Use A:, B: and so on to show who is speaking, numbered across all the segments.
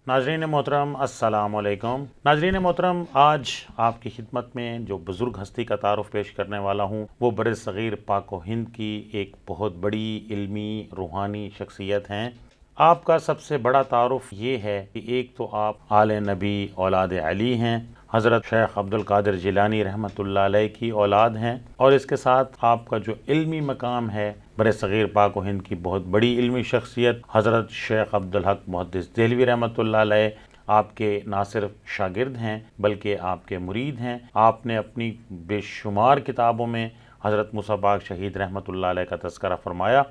A: नाजरीन मोहतरम अस्सलाम वालेकुम। नाजरीन मोहतरम, आज आपकी खिदमत में जो बुज़ुर्ग हस्ती का तारुफ पेश करने वाला हूँ वो बरसग़ीर पाक व हिंद की एक बहुत बड़ी इल्मी रूहानी शख्सियत हैं। आपका सबसे बड़ा तारुफ ये है कि एक तो आप आले नबी औलाद अली हैं, हज़रत शेख अब्दुल कादिर जिलानी रहमतुल्लाह अलैह की औलाद हैं, और इसके साथ आपका जो इल्मी मकाम है बरसग़ीर पाक व हिंद की बहुत बड़ी इल्मी शख्सियत हज़रत शेख अब्दुल हक मुहद्दिस देहलवी रहमतुल्लाह अलैह आपके ना सिर्फ शागिर्द हैं बल्कि आपके मुरीद हैं। आपने अपनी बेशुमार किताबों में हज़रत मूसा पाक शहीद रहमतुल्लाह अलैह का तज़किरा फरमाया।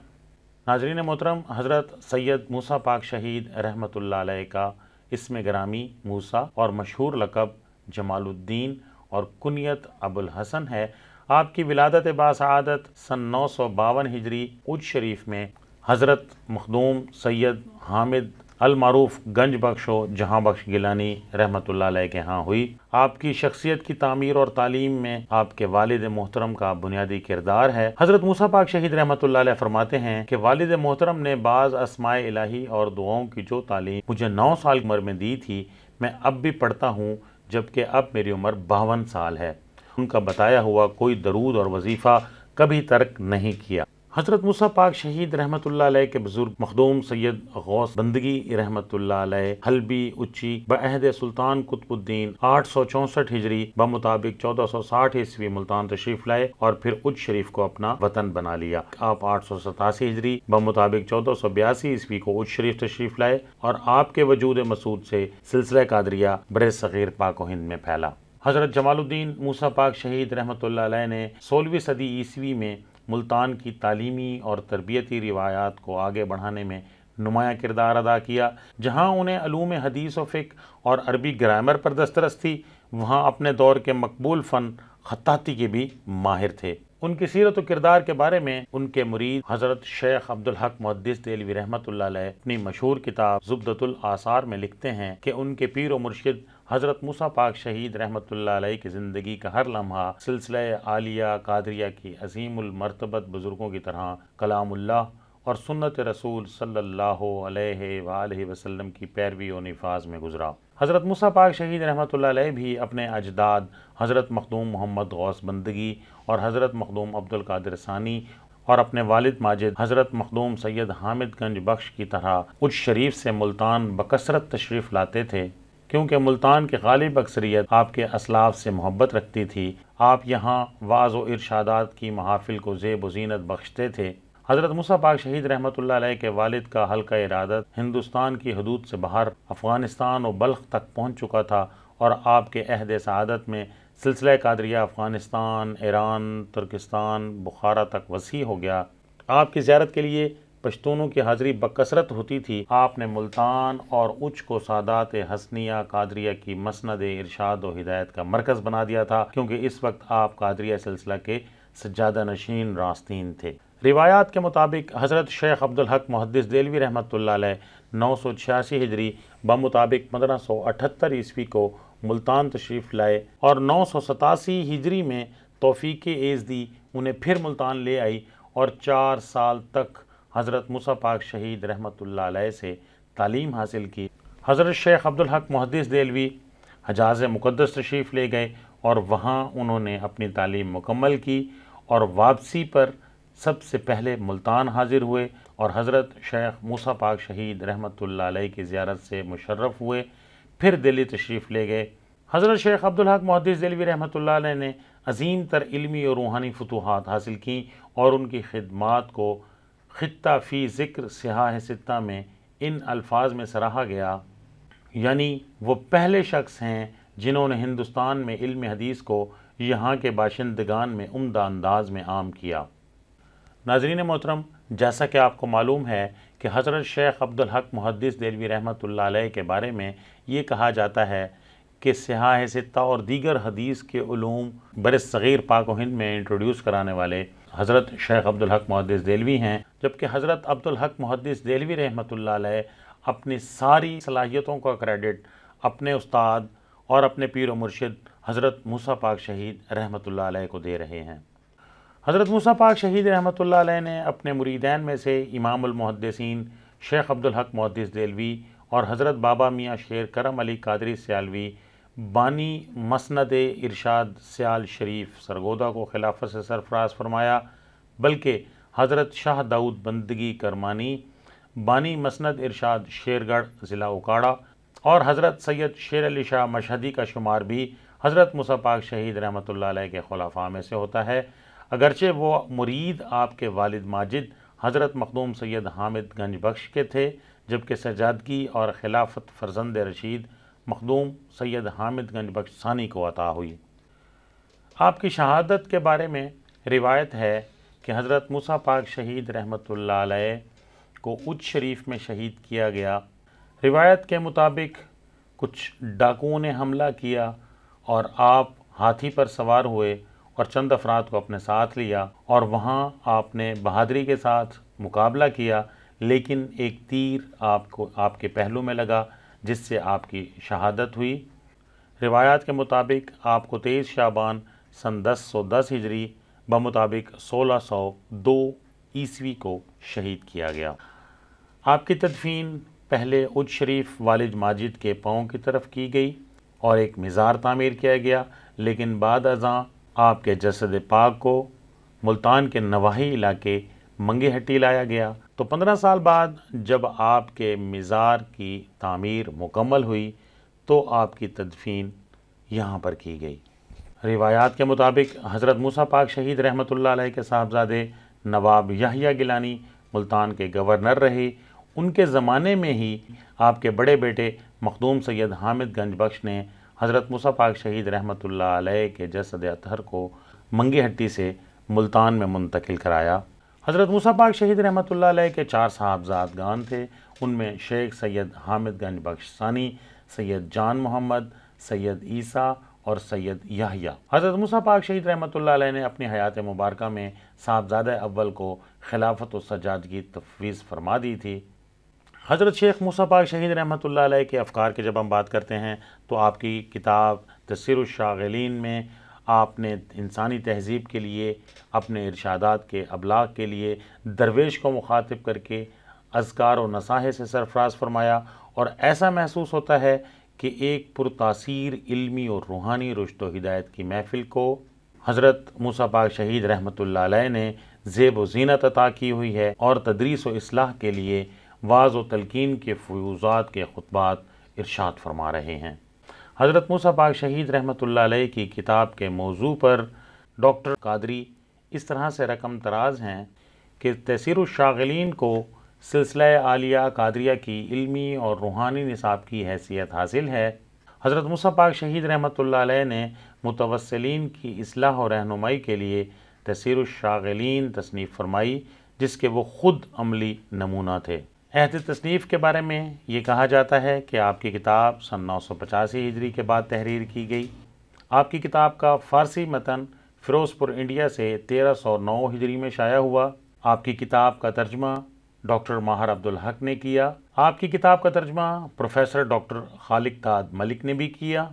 A: नाज़रीन मोहतरम, हज़रत सैयद मूसा पाक शहीद रहमतुल्लाह अलैह का इस्म गिरामी मूसा और मशहूर लक़ब जमालुद्दीन और कुनियत अबुल हसन है। आपकी विलादत बासआदत सन 952 हिजरी उज शरीफ में हज़रत मखदूम सैयद हामिद अल मारूफ गंज बख्शो जहाँ बख्श गिलानी रहमतुल्लाह अलैह के यहाँ हुई। आपकी शख्सियत की तामीर और तालीम में आपके वालिद मोहतरम का बुनियादी किरदार है। हज़रत मूसा पाक शहीद रहमतुल्लाह अलैह फरमाते हैं कि वालिद मोहतरम ने बाज़ अस्माए इलाही और दुआओं की जो तालीम मुझे 9 साल की उम्र में दी थी, मैं अब भी पढ़ता हूँ, जबकि अब मेरी उम्र 52 साल है। उनका बताया हुआ कोई दरूद और वजीफ़ा कभी तर्क नहीं किया। हज़रत मूसा पाक शहीद रहमतुल्लाह अलैह के बुजुर्ग मखदूम सैयद गौस बंदगी रहमतुल्लाह अलैह हल्बी उच्ची बअहद सुल्तान कुतुबुद्दीन 864 हिजरी बमुताबिक 1460 ईस्वी मुल्तान तशरीफ़ लाए और फिर उज शरीफ को अपना वतन बना लिया। आप 887 हिजरी बमुताबिक 1482 ईस्वी को उज शरीफ तशरीफ़ लाए और आपके वजूद मसूद से सिलसिला कादरिया बरसग़ीर पाक व हिंद में फैला। हज़रत जमालुद्दीन मूसा पाक शहीद रहमतुल्लाह अलैह ने 16वीं सदी ईस्वी में मुल्तान की तालीमी और तरबियती रिवायात को आगे बढ़ाने में नुमाया किरदार अदा किया। जहाँ उन्हें अलूम हदीस व फ़िक़्ह और अरबी ग्रामर पर दस्तरस थी, वहाँ अपने दौर के मकबूल फ़न ख़त्ताती के भी माहिर थे। उनकी सीरत व किरदार के बारे में उनके मुरीद हज़रत शेख अब्दुल हक मुहद्दिस देहलवी रहमतुल्लाह अलैह अपनी मशहूर किताब ज़ुब्दतुल आसार में लिखते हैं कि उनके पीर व मुर्शिद हज़रत मूसा पाक शहीद रहमतुल्लाह अलैह की ज़िंदगी का हर लम्हा सिलसिला आलिया कादरिया की अज़ीमुल मर्तबत बुज़ुर्गों की तरह कलामुल्लाह और सुन्नत रसूल सल्लल्लाहु अलैहि वालैहि वसल्लम की पैरवी और निफाज में गुजरा। हज़रत मूसा पाक शहीद रहमतुल्लाह अलैह भी अपने अजदाद हज़रत मखदूम मोहम्मद गौस बंदगी और हज़रत मखदूम अब्दुल कादिर सानी और अपने वालिद माजिद हज़रत मखदूम सैयद हामिद गंज बख्श की तरह उज शरीफ से मुल्तान बकसरत तशरीफ़ लाते थे, क्योंकि मुल्तान की गालिब अक्सरियत आपके असलाफ से मोहब्बत रखती थी। आप यहाँ वाज़ व इरशादात की महाफिल को ज़ेब व ज़ीनत बख्शते थे। हज़रत मूसा पाक शहीद रहमतुल्लाह अलैह के वालिद का हल्का इरादत हिंदुस्तान की हदूद से बाहर अफ़गानिस्तान और बल्ख तक पहुँच चुका था और आपके अहद सआदत में सिलसिला कादरिया अफ़गानिस्तान, ईरान, तुर्किस्तान, बुखारा तक वसी हो गया। आपकी ज़ियारत के लिए पश्तूनों की हाज़िरी बकसरत होती थी। आपने मुल्तान और उच को सादात हसनिया कादरिया की मसनद इरशाद व हिदायत का मरकज़ बना दिया था, क्योंकि इस वक्त आप कादरिया सिलसिला के सज्जादा नशीन रास्तीन थे। रिवायात के मुताबिक हज़रत शेख अब्दुल हक मुहद्दिस देहलवी रहमतुल्लाह अलैह 986 हिजरी बमुताबिक 1578 ईस्वी को मुल्तान तशरीफ़ लाए और 987 हिजरी में तौफ़ीक़ एज़दी उन्हें फिर मुल्तान ले आई और 4 साल तक हज़रत मूसा पाक शहीद रहमतुल्लाह अलैह से तालीम हासिल की। हज़रत शेख अब्दुल हक मुहद्दिस देहलवी हजाज़ मुक़द्दस तशरीफ़ ले गए और वहाँ उन्होंने अपनी तालीम मुकम्मल की और वापसी पर सबसे पहले मुल्तान हाजिर हुए और हज़रत शेख मूसा पाक शहीद रहमतुल्लाह अलैह की ज़ियारत से मुशर्रफ हुए। फिर दिल्ली तशरीफ़ ले गए। हज़रत शेख अब्दुल हक मुहद्दिस देहलवी रहमतुल्लाह अलैह ने अज़ीम तर इल्मी और रूहानी फतूहात हासिल की और उनकी खिदमात को खित्ता फ़ी ज़िक्र सियाह सित्ता में इन अल्फाज में सराहा गया, यानी वो पहले शख्स हैं जिन्होंने हिंदुस्तान में इल्म हदीस को यहाँ के बाशिंदगान में उम्दा अंदाज में आम किया। नाज़रीन मोहतरम, जैसा कि आपको मालूम है कि हज़रत शेख अब्दुल हक मुहद्दिस देहलवी रहमतुल्लाह अलैह के बारे में ये कहा जाता है कि सियाह सित्ता और दीगर हदीस के उलूम बरसग़ीर पाक व हिंद में इंट्रोड्यूस कराने वाले हज़रत शेख अब्दुल हक मुहद्दिस देहलवी हैं, जबकि हज़रत अब्दुल हक मुहद्दिस देहलवी रहमतुल्लाह अलैह अपनी सारी सलाहियतों का क्रेडिट अपने उस्ताद और अपने पीर व मुर्शिद हज़रत मूसा पाक शहीद रहमतुल्लाह अलैह को दे रहे हैं। हज़रत मूसा पाक शहीद रहमतुल्लाह अलैह ने अपने मुरीदैन में से इमामुल मुहद्दिसीन शेख अब्दुल हक मुहद्दिस देहलवी اور حضرت بابا میاں شیر کرم علی قادری سیالوی بانی مسند ارشاد سیال شریف سرگودا کو خلافت سے سرفراز فرمایا، بلکہ حضرت شاہ داؤد بندگی کرمانی بانی مسند ارشاد شیرگڑھ ضلع اکاڑا اور حضرت سید شیر علی شاہ مشہدی کا شمار بھی حضرت موسیٰ پاک شہید رحمۃ اللہ علیہ کے خلفاء میں سے ہوتا ہے، اگرچہ وہ مرید آپ کے والد ماجد حضرت مخدوم سید حامد گنج بخش کے تھے، جبکہ سجادگی اور خلافت فرزند رشید مخدوم سید حامد گنج بخش ثانی کو عطا ہوئی۔ آپ کی شہادت کے بارے میں روایت ہے کہ حضرت موسیٰ پاک شہید رحمۃ اللہ علیہ کو اچ شریف میں شہید کیا گیا۔ روایت کے مطابق کچھ ڈاکوؤں نے حملہ کیا اور آپ ہاتھی پر سوار ہوئے اور چند افراد کو اپنے ساتھ لیا اور وہاں آپ نے بہادری کے ساتھ مقابلہ کیا، لیکن ایک تیر آپ کے پہلو میں لگا جس سے آپ کی شہادت ہوئی۔ روایات کے مطابق آپ کو 23 شعبان سن 1010 ہجری بمطابق 1602 عیسوی کو شہید کیا گیا۔ آپ کی تدفین پہلے اچ شریف والد ماجد کے پاؤں کی طرف کی گئی اور ایک مزار تعمیر کیا گیا، لیکن بعد ازاں آپ کے جسد پاک کو ملتان کے نواحی علاقے منگے ہٹی لایا گیا، تو 15 سال بعد جب آپ کے مزار کی تعمیر مکمل ہوئی تو آپ کی تدفین یہاں پر کی گئی۔ روایات کے مطابق حضرت موسیٰ پاک شہید رحمۃ اللہ علیہ کے صاحبزادے نواب یحییٰ گیلانی ملتان کے گورنر رہے۔ ان کے زمانے میں ہی آپ کے بڑے بیٹے مخدوم سید حامد گنج بخش نے حضرت موسیٰ پاک شہید رحمۃ اللہ علیہ کے جسد اطہر کو منگے ہٹی سے ملتان میں منتقل کرایا۔ حضرت موسیٰ پاک شہید رحمۃ اللہ علیہ کے 4 صاحبزادگان تھے، ان میں شیخ سید حامد گنج بخش ثانی، سید جان محمد، سید عیسیٰ اور سید یحییٰ۔ حضرت موسیٰ پاک شہید رحمۃ اللہ علیہ نے اپنی حیات مبارکہ میں صاحبزادہ اول کو خلافت و سجادگی تفویض فرما دی تھی۔ حضرت شیخ موسیٰ پاک شہید رحمۃ اللہ علیہ کے افکار کی جب ہم بات کرتے ہیں تو آپ کی کتاب تسیر الشاغلین میں آپ نے انسانی تہذیب کے لیے، اپنے ارشادات کے ابلاغ کے لیے درویش کو مخاطب کر کے اذکار و نصائح سے سرفراز فرمایا، اور ایسا محسوس ہوتا ہے کہ ایک پرتاثیر علمی اور روحانی رشد و ہدایت کی محفل کو حضرت موسیٰ پاک شہید رحمۃ اللہ علیہ نے زیب و زینت عطا کی ہوئی ہے، اور تدریس و اصلاح کے لیے واعظ و تلقین کے فیوضات کے خطبات ارشاد فرما رہے ہیں۔ حضرت موسیٰ پاک شہید رحمۃ اللہ علیہ کی کتاب کے موضوع پر ڈاکٹر قادری اس طرح سے رقم تراز ہیں کہ تسیر الشاغلین کو سلسلہ عالیہ قادریہ کی علمی اور روحانی نصاب کی حیثیت حاصل ہے۔ حضرت موسیٰ پاک شہید رحمۃ اللہ علیہ نے متوسلین کی اصلاح و رہنمائی کے لیے تسیر الشاغلین تصنیف فرمائی، جس کے وہ خود عملی نمونہ تھے۔ عہد تصنیف کے بارے میں یہ کہا جاتا ہے کہ آپ کی کتاب سن 985 ہجری کے بعد تحریر کی گئی۔ آپ کی کتاب کا فارسی متن فیروز پور انڈیا سے 1309 ہجری میں شائع ہوا۔ آپ کی کتاب کا ترجمہ ڈاکٹر ماہر عبدالحق نے کیا۔ آپ کی کتاب کا ترجمہ پروفیسر ڈاکٹر خالق داد ملک نے بھی کیا۔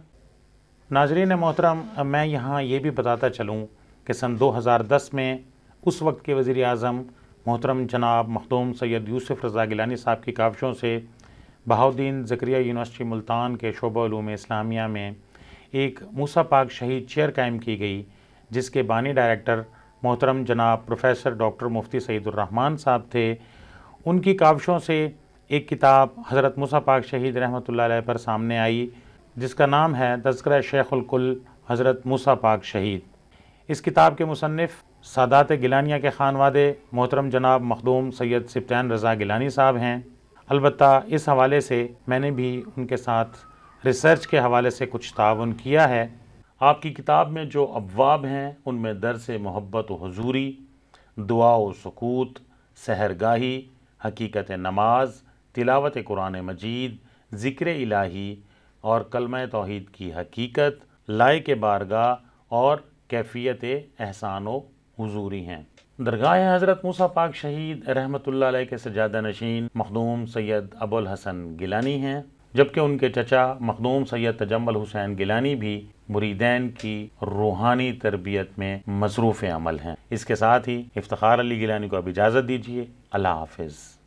A: ناظرین محترم، میں یہاں یہ بھی بتاتا چلوں کہ سن 2010 میں اس وقت کے وزیر اعظم محترم جناب مخدوم سید یوسف رضا گیلانی صاحب کی کاوشوں سے بہاؤالدین زکریا یونیورسٹی ملتان کے شعبہ علوم اسلامیہ میں ایک موسیٰ پاک شہید چیئر قائم کی گئی، جس کے بانی ڈائریکٹر محترم جناب پروفیسر ڈاکٹر مفتی سعید الرحمن صاحب تھے۔ ان کی کاوشوں سے ایک کتاب حضرت موسیٰ پاک شہید رحمۃ اللہ علیہ پر سامنے آئی، جس کا نام ہے تذکرہ شیخ الکل حضرت موسیٰ پاک شہید۔ اس کتاب کے مصنف سادات گیلانیہ کے خانوادے محترم جناب مخدوم سید سبطین رضا گیلانی صاحب ہیں۔ البتہ اس حوالے سے میں نے بھی ان کے ساتھ ریسرچ کے حوالے سے کچھ تعاون کیا ہے۔ آپ کی کتاب میں جو ابواب ہیں ان میں درس محبت و حضوری، دعا و سکوت، سحرگاہی، حقیقت نماز، تلاوت قرآن مجید، ذکر الہی اور کلمہ توحید کی حقیقت، لائق بارگاہ اور کیفیت احسان و حضوری ہیں۔ درگاہ حضرت موسیٰ پاک شہید رحمۃ اللہ علیہ کے سجادہ نشین مخدوم سید ابوالحسن گیلانی ہیں، جبکہ ان کے چچا مخدوم سید تجمل حسین گیلانی بھی مریدین کی روحانی تربیت میں مصروف عمل ہیں۔ اس کے ساتھ ہی افتخار علی گیلانی کو اب اجازت دیجیے۔ اللہ حافظ۔